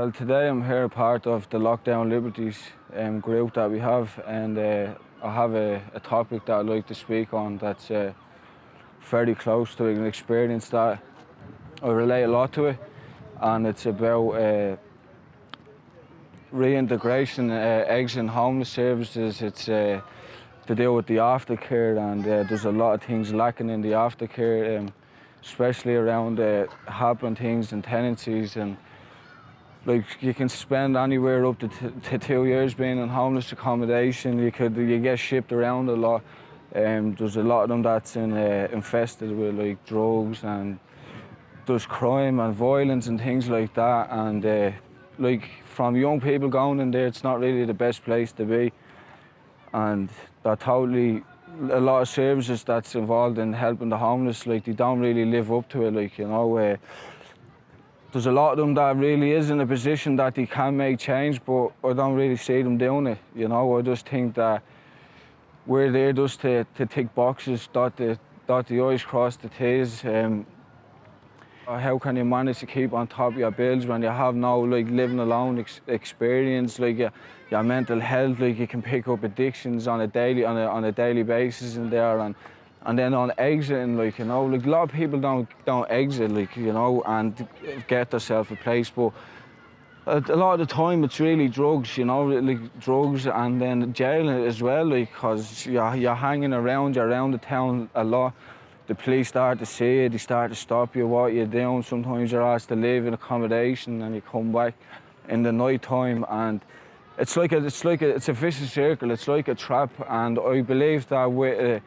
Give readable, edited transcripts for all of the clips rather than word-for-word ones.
Well, today I'm here part of the Lockdown Liberties group that we have, and I have a topic that I'd like to speak on that's very close to an experience that I relate a lot to it, and it's about reintegration, exiting homeless services. It's to deal with the aftercare, and there's a lot of things lacking in the aftercare, especially around happening things and tenancies. And like, you can spend anywhere up to 2 years being in homeless accommodation. You get shipped around a lot. There's a lot of them that's infested with like drugs, and there's crime and violence and things like that. And like, from young people going in there, it's not really the best place to be. And that totally, a lot of services that's involved in helping the homeless, like, they don't really live up to it. Like, you know, there's a lot of them that really is in a position that they can make change, but I don't really see them doing it. You know, I just think that we're there just to tick boxes, dot the I's, cross the T's. How can you manage to keep on top of your bills when you have no like living alone experience, like your mental health? Like, you can pick up addictions on a daily basis in there, and then on exiting, like, you know, like, a lot of people don't exit, like, you know, and get themselves a place, but a lot of the time it's really drugs, you know, like drugs, and then jail as well, like, because you're hanging around, you're around the town a lot. The police start to see it, they start to stop you, what you're doing. Sometimes you're asked to live in accommodation and you come back in the night time, and it's a vicious circle, it's like a trap. And I believe that with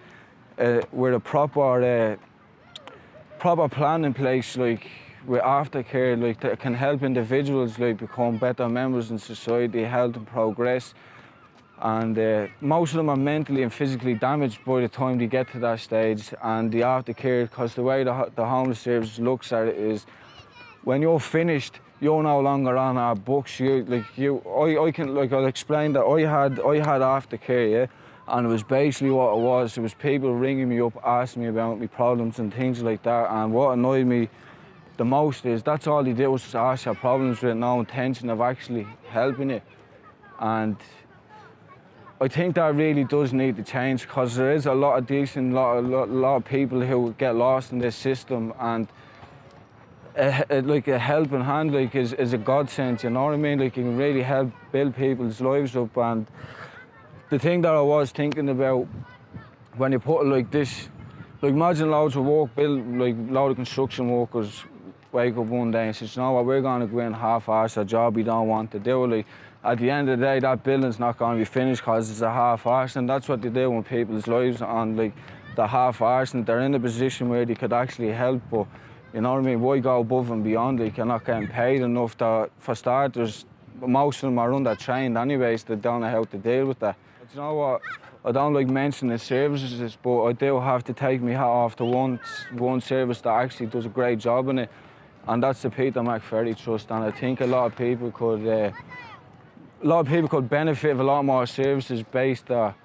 a proper plan in place, like with aftercare, like, that can help individuals like become better members in society, help them progress. And most of them are mentally and physically damaged by the time they get to that stage. And the aftercare, because the way the homeless service looks at it is, when you're finished, you're no longer on our books. I'll explain that I had aftercare, yeah, and it was basically what it was. It was people ringing me up, asking me about my problems and things like that. And what annoyed me the most is that's all they did was just ask your problems with no intention of actually helping you. And I think that really does need to change, because there is a lot of decent, lot of people who get lost in this system, and like a helping hand, like, is a godsend. You know what I mean? Like, you can really help build people's lives up. And the thing that I was thinking about, when you put it like this, like, imagine loads of work, like load of construction workers wake up one day and says, you know what, we're going to go in half-arse a job we don't want to do. Like, at the end of the day, that building's not going to be finished because it's a half-arse, and that's what they do in people's lives, on like the half-arse, and they're in a position where they could actually help. But you know what I mean, why go above and beyond? Like, you're not getting paid enough. For starters, most of them are under-trained anyways, they don't know how to deal with that. But you know what, I don't like mentioning services, but I do have to take my hat off to one service that actually does a great job in it, and that's the Peter McFerry Trust. And I think a lot of people could benefit of a lot more services based their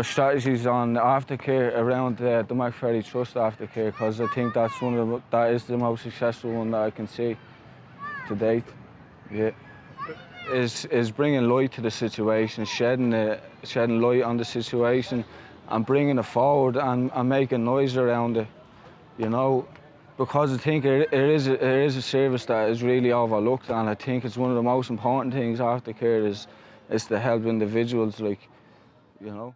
strategies on aftercare around the McFerry Trust aftercare, because I think that is the most successful one that I can see to date. Yeah, is bringing light to the situation, shedding light on the situation, and bringing it forward and making noise around it. You know, because I think it is a service that is really overlooked, and I think it's one of the most important things aftercare is to help individuals, like, you know.